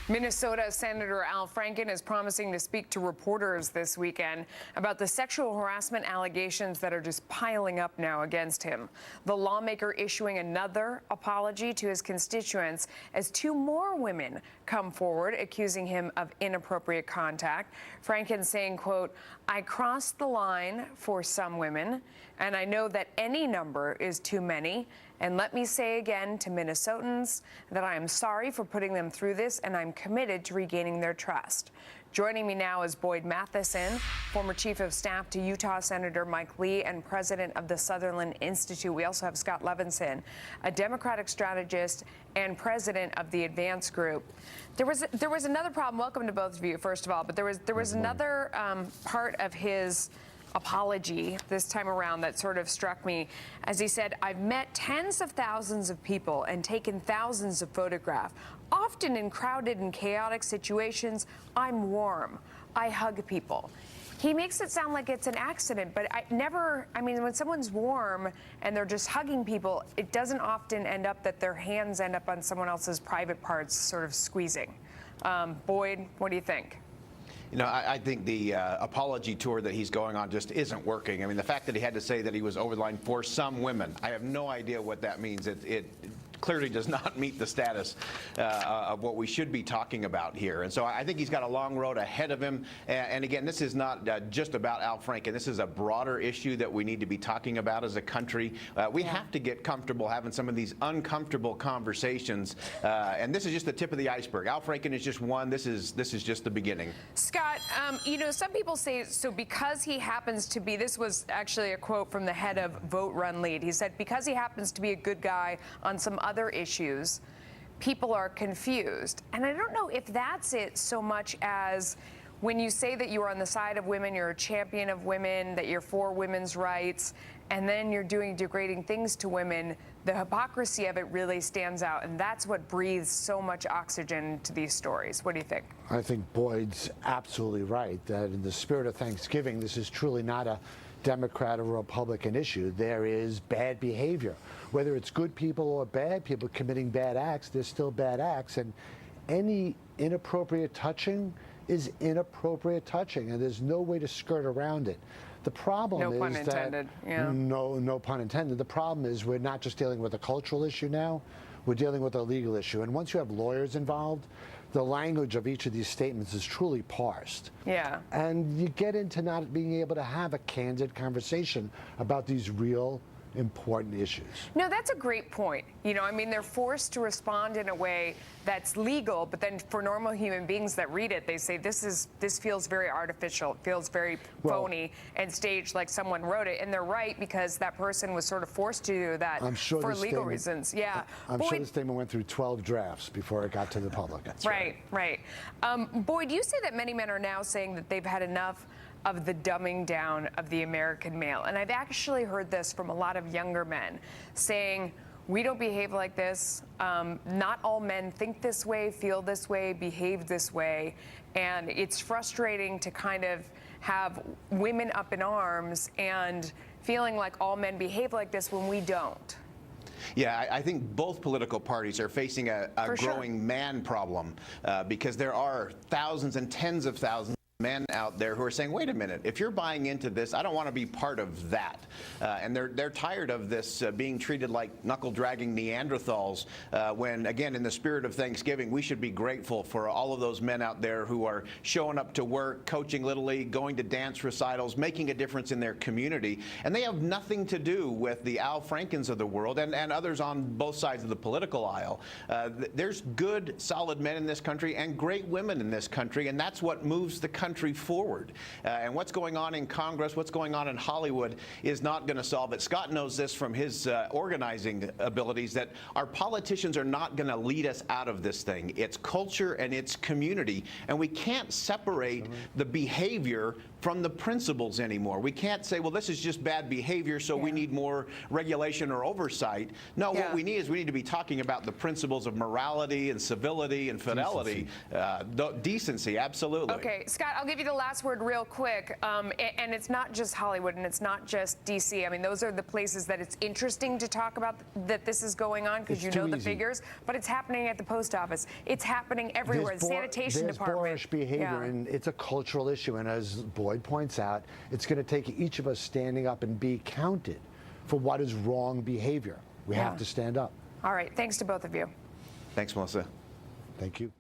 Minnesota Senator Al Franken is promising to speak to reporters this weekend about the sexual harassment allegations that are just piling up now against him. The lawmaker issuing another apology to his constituents as two more women come forward accusing him of inappropriate contact. Franken saying, quote, "I crossed the line for some women, and I know that any number is too many. And let me say again to Minnesotans that I am sorry for putting them through this, and I'm committed to regaining their trust." Joining me now is Boyd Matheson, former chief of staff to Utah Senator Mike Lee and president of the Sutherland Institute. We also have Scott Levenson, a Democratic strategist and president of the Advance Group. There was another problem. Welcome to both of you, first of all. But there was another part of his apology this time around that sort of struck me, as he said, "I've met tens of thousands of people and taken thousands of photographs. Often in crowded and chaotic situations, I'm warm. I hug people." He makes it sound like it's an accident, but I mean, when someone's warm and they're just hugging people, it doesn't often end up that their hands end up on someone else's private parts, sort of squeezing. Boyd, what do you think? You know, I think the apology tour that he's going on just isn't working. I mean, the fact that he had to say that he was over the line for some women, I have no idea what that means. It clearly does not meet the status of what we should be talking about here. And so I think he's got a long road ahead of him. And again, this is not just about Al Franken. This is a broader issue that we need to be talking about as a country. We have to get comfortable having some of these uncomfortable conversations. And this is just the tip of the iceberg. Al Franken is just one. This is just the beginning. Scott, you know, some people say, so because he happens to be, this was actually a quote from the head of Vote Run Lead. He said, because he happens to be a good guy on some other issues, people are confused. And I don't know if that's it so much as when you say that you're on the side of women, you're a champion of women, that you're for women's rights, and then you're doing degrading things to women, the hypocrisy of it really stands out, and that's what breathes so much oxygen to these stories. What do you think? I think Boyd's absolutely right, that in the spirit of Thanksgiving, this is truly not a Democrat or Republican issue. There is bad behavior. Whether it's good people or bad people committing bad acts, there's still bad acts, and any inappropriate touching is inappropriate touching, and there's no way to skirt around it. The problem is that... No pun intended, yeah. No pun intended. The problem is we're not just dealing with a cultural issue now, we're dealing with a legal issue. And once you have lawyers involved, the language of each of these statements is truly parsed. Yeah. And you get into not being able to have a candid conversation about these real important issues. No, that's a great point. You know, I mean, they're forced to respond in a way that's legal, but then for normal human beings that read it, they say this feels very artificial, it feels very phony and staged, like someone wrote it. And they're right, because that person was sort of forced to do that for legal reasons. Yeah. I'm sure the statement went through 12 drafts before it got to the public. That's right. Boyd, you say that many men are now saying that they've had enough of the dumbing down of the American male. And I've actually heard this from a lot of younger men saying, we don't behave like this. Not all men think this way, feel this way, behave this way. And it's frustrating to kind of have women up in arms and feeling like all men behave like this when we don't. Yeah, I think both political parties are facing a growing man problem because there are thousands and tens of thousands men out there who are saying, wait a minute, if you're buying into this, I don't want to be part of that. And they're tired of this being treated like knuckle-dragging Neanderthals when, again, in the spirit of Thanksgiving, we should be grateful for all of those men out there who are showing up to work, coaching Little League, going to dance recitals, making a difference in their community. And they have nothing to do with the Al Frankens of the world and others on both sides of the political aisle. There's good, solid men in this country and great women in this country, and that's what moves the country forward. And what's going on in Congress, what's going on in Hollywood is not going to solve it. Scott knows this from his organizing abilities, that our politicians are not going to lead us out of this thing. It's culture and it's community, and we can't separate the behavior from the principles anymore. We can't say, well, this is just bad behavior, so we need more regulation or oversight. No, what we need is we need to be talking about the principles of morality and civility and fidelity. Decency, absolutely. Okay, Scott, I'll give you the last word real quick. And it's not just Hollywood and it's not just D.C. I mean, those are the places that it's interesting to talk about that this is going on because you know the figures. But it's happening at the post office. It's happening everywhere. The sanitation department. There's boorish behavior, and it's a cultural issue. And as Boyd points out, it's going to take each of us standing up and be counted for what is wrong behavior. We have to stand up. All right. Thanks to both of you. Thanks, Melissa. Thank you.